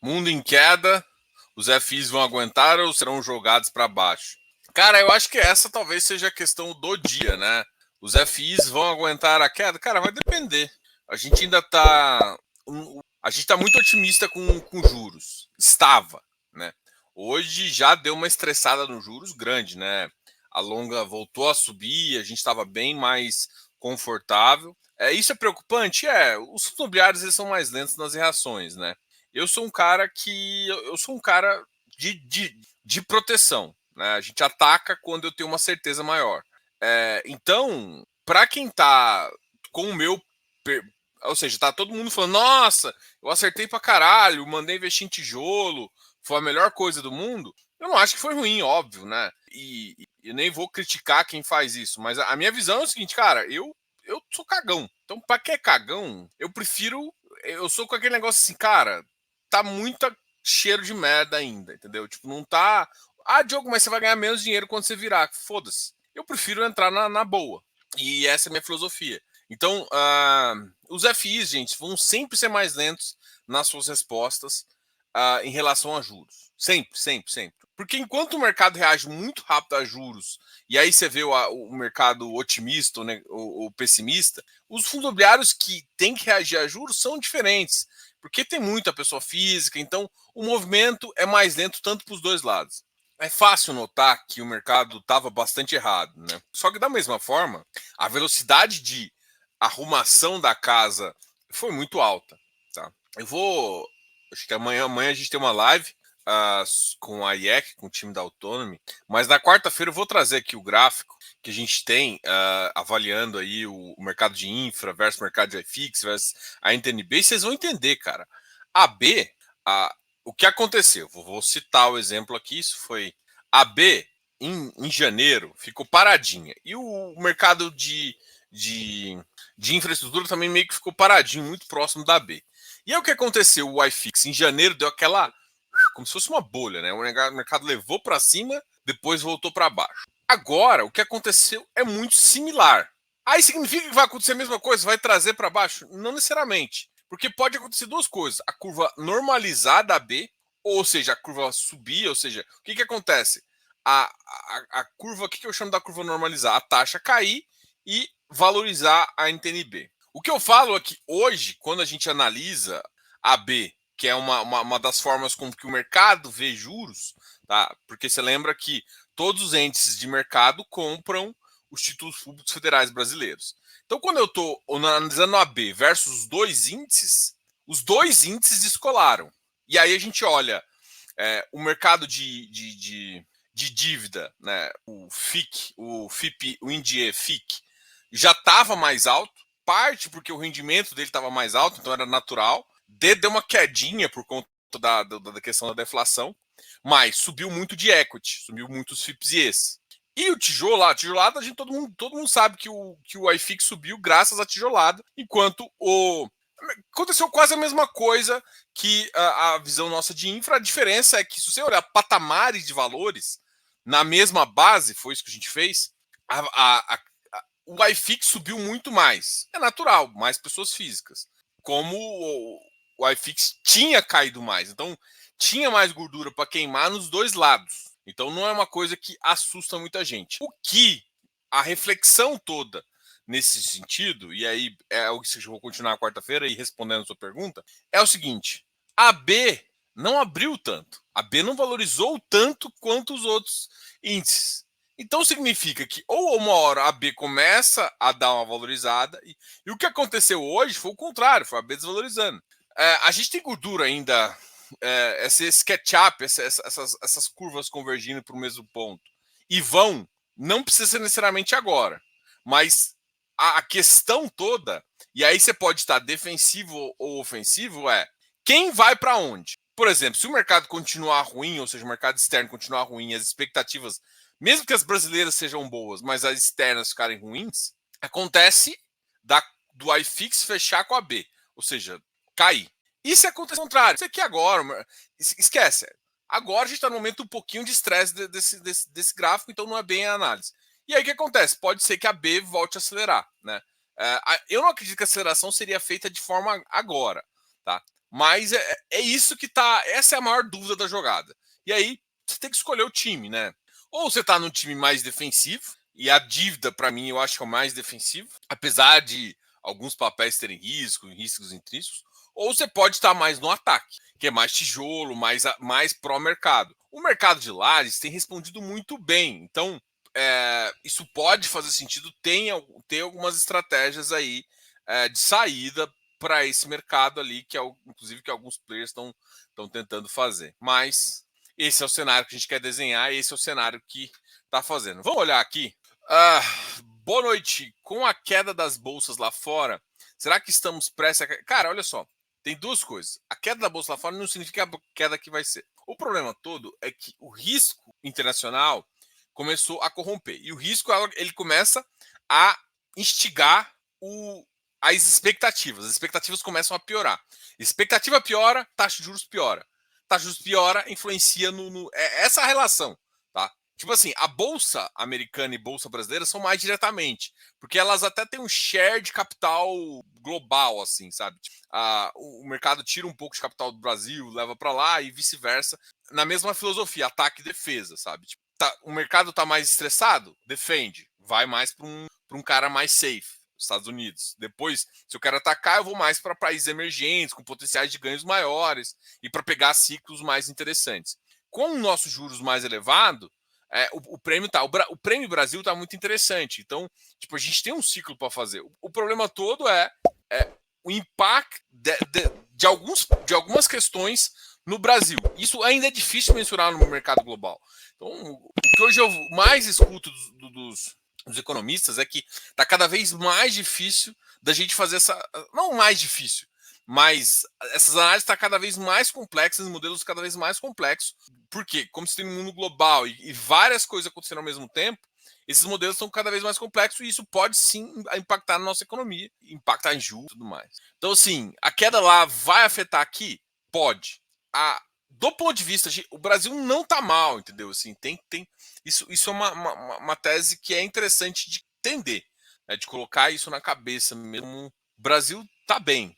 Mundo em queda, os FIs vão aguentar ou serão jogados para baixo? Cara, eu acho que essa talvez seja a questão do dia, né? Os FIs vão aguentar a queda? Cara, vai depender. A gente ainda tá. A gente tá muito otimista com juros. Estava, né? Hoje já deu uma estressada nos juros grande, né? A longa voltou a subir, a gente estava bem mais confortável. Isso é preocupante? Os fundos imobiliários eles são mais lentos nas reações, né? Eu sou um cara que. Eu sou um cara de proteção. Né? A gente ataca quando eu tenho uma certeza maior. Então, para quem tá com o meu. Ou seja, tá todo mundo falando, nossa, eu acertei pra caralho, mandei investir em tijolo, foi a melhor coisa do mundo. Eu não acho que foi ruim, óbvio, né? E eu nem vou criticar quem faz isso, mas a minha visão é o seguinte, cara, eu sou cagão. Então, pra que é cagão, eu prefiro. Eu sou com aquele negócio assim, cara, tá muito cheiro de merda ainda, entendeu? Tipo, não tá. Ah, Diogo, mas você vai ganhar menos dinheiro quando você virar. Foda-se. Eu prefiro entrar na boa. E essa é a minha filosofia. Então, os FIs, gente, vão sempre ser mais lentos nas suas respostas em relação a juros. Sempre, sempre, sempre. Porque enquanto o mercado reage muito rápido a juros, e aí você vê o mercado otimista né, ou pessimista, os fundos imobiliários que têm que reagir a juros são diferentes. Porque tem muita pessoa física, então o movimento é mais lento tanto para os dois lados. É fácil notar que o mercado estava bastante errado, né? Só que da mesma forma, a velocidade de arrumação da casa foi muito alta, tá? Eu vou, acho que amanhã a gente tem uma live com a IEC, com o time da Autonomy, mas na quarta-feira eu vou trazer aqui o gráfico que a gente tem avaliando aí o mercado de infra versus mercado de iFix versus a NTNB, e vocês vão entender, cara. A B, o que aconteceu? Vou citar o exemplo aqui, isso foi a B em janeiro, ficou paradinha. E o mercado de infraestrutura também meio que ficou paradinho, muito próximo da B. E aí o que aconteceu? O iFix em janeiro deu aquela como se fosse uma bolha, né? O mercado levou para cima, depois voltou para baixo. Agora, o que aconteceu é muito similar. Aí significa que vai acontecer a mesma coisa? Vai trazer para baixo? Não necessariamente. Porque pode acontecer duas coisas. A curva normalizar da B, ou seja, a curva subir, ou seja, o que acontece? A curva, o que eu chamo da curva normalizar? A taxa cair e valorizar a NTNB. O que eu falo é que hoje, quando a gente analisa a B, que é uma das formas como que o mercado vê juros, tá? Porque você lembra que todos os índices de mercado compram os títulos públicos federais brasileiros. Então, quando eu estou analisando a B versus os dois índices descolaram. E aí a gente olha o mercado de dívida, né? O FIC, o FIP, o INDIE FIC, já estava mais alto, parte porque o rendimento dele estava mais alto, então era natural. Deu uma quedinha por conta da questão da deflação, mas subiu muito de equity, subiu muito os FIPS e esse. E o tijolado, todo mundo sabe que o iFix subiu graças à tijolada, enquanto aconteceu quase a mesma coisa que a visão nossa de infra. A diferença é que, se você olhar patamares de valores na mesma base, foi isso que a gente fez, o iFix subiu muito mais. É natural, mais pessoas físicas. Como o iFix tinha caído mais. Então, tinha mais gordura para queimar nos dois lados. Então, não é uma coisa que assusta muita gente. O que a reflexão toda nesse sentido, e aí é o que eu vou continuar quarta-feira e respondendo a sua pergunta, é o seguinte: a B não abriu tanto. A B não valorizou tanto quanto os outros índices. Então significa que ou uma hora a B começa a dar uma valorizada, e o que aconteceu hoje foi o contrário, foi a B desvalorizando. A gente tem gordura ainda, esse catch-up, essas curvas convergindo para o mesmo ponto. E não precisa ser necessariamente agora, mas a questão toda, e aí você pode estar defensivo ou ofensivo, quem vai para onde? Por exemplo, se o mercado continuar ruim, ou seja, o mercado externo continuar ruim, as expectativas, mesmo que as brasileiras sejam boas, mas as externas ficarem ruins, acontece do iFix fechar com a B, ou seja, cair. E se acontecer o contrário? Isso aqui agora, esquece. Agora a gente está num momento um pouquinho de estresse desse gráfico, então não é bem a análise. E aí o que acontece? Pode ser que a B volte a acelerar, né? Eu não acredito que a aceleração seria feita de forma agora, tá? Mas é isso que tá. Essa é a maior dúvida da jogada. E aí você tem que escolher o time, né? Ou você tá no time mais defensivo, e a dívida, para mim, eu acho que é o mais defensivo, apesar de alguns papéis terem riscos intrínsecos, ou você pode estar mais no ataque, que é mais tijolo, mais pró-mercado. O mercado de lares tem respondido muito bem, então isso pode fazer sentido, ter algumas estratégias aí de saída para esse mercado ali, que é inclusive que alguns players estão tentando fazer. Mas esse é o cenário que a gente quer desenhar, esse é o cenário que está fazendo. Vamos olhar aqui. Boa noite. Com a queda das bolsas lá fora, será que estamos prestes a... Cara, olha só. Tem duas coisas. A queda da bolsa lá fora não significa a queda que vai ser. O problema todo é que o risco internacional começou a corromper. E o risco ele começa a instigar as expectativas. As expectativas começam a piorar. Expectativa piora, taxa de juros piora. Taxa de juros piora, influencia essa relação, tá? Tipo assim, a bolsa americana e bolsa brasileira são mais diretamente, porque elas até têm um share de capital global, assim, sabe? O mercado tira um pouco de capital do Brasil, leva para lá e vice-versa, na mesma filosofia, ataque e defesa, sabe? Tipo, o mercado tá mais estressado, defende, vai mais para um cara mais safe. Estados Unidos. Depois, se eu quero atacar, eu vou mais para países emergentes, com potenciais de ganhos maiores e para pegar ciclos mais interessantes. Com o nosso juros mais elevado, o prêmio o prêmio Brasil está muito interessante. Então, tipo, a gente tem um ciclo para fazer. O problema todo é o impacto de algumas questões no Brasil. Isso ainda é difícil mensurar no mercado global. Então, o que hoje eu mais escuto dos economistas é que está cada vez mais difícil da gente fazer essa. Não mais difícil, mas essas análises estão cada vez mais complexas, modelos cada vez mais complexos. Por quê? Como se tem um mundo global e várias coisas acontecendo ao mesmo tempo, esses modelos são cada vez mais complexos e isso pode sim impactar na nossa economia, impactar em juros e tudo mais. Então, assim, a queda lá vai afetar aqui? Pode. Do ponto de vista o Brasil não está mal, entendeu? Assim, isso é uma tese que é interessante de entender, né? De colocar isso na cabeça mesmo. O Brasil está bem.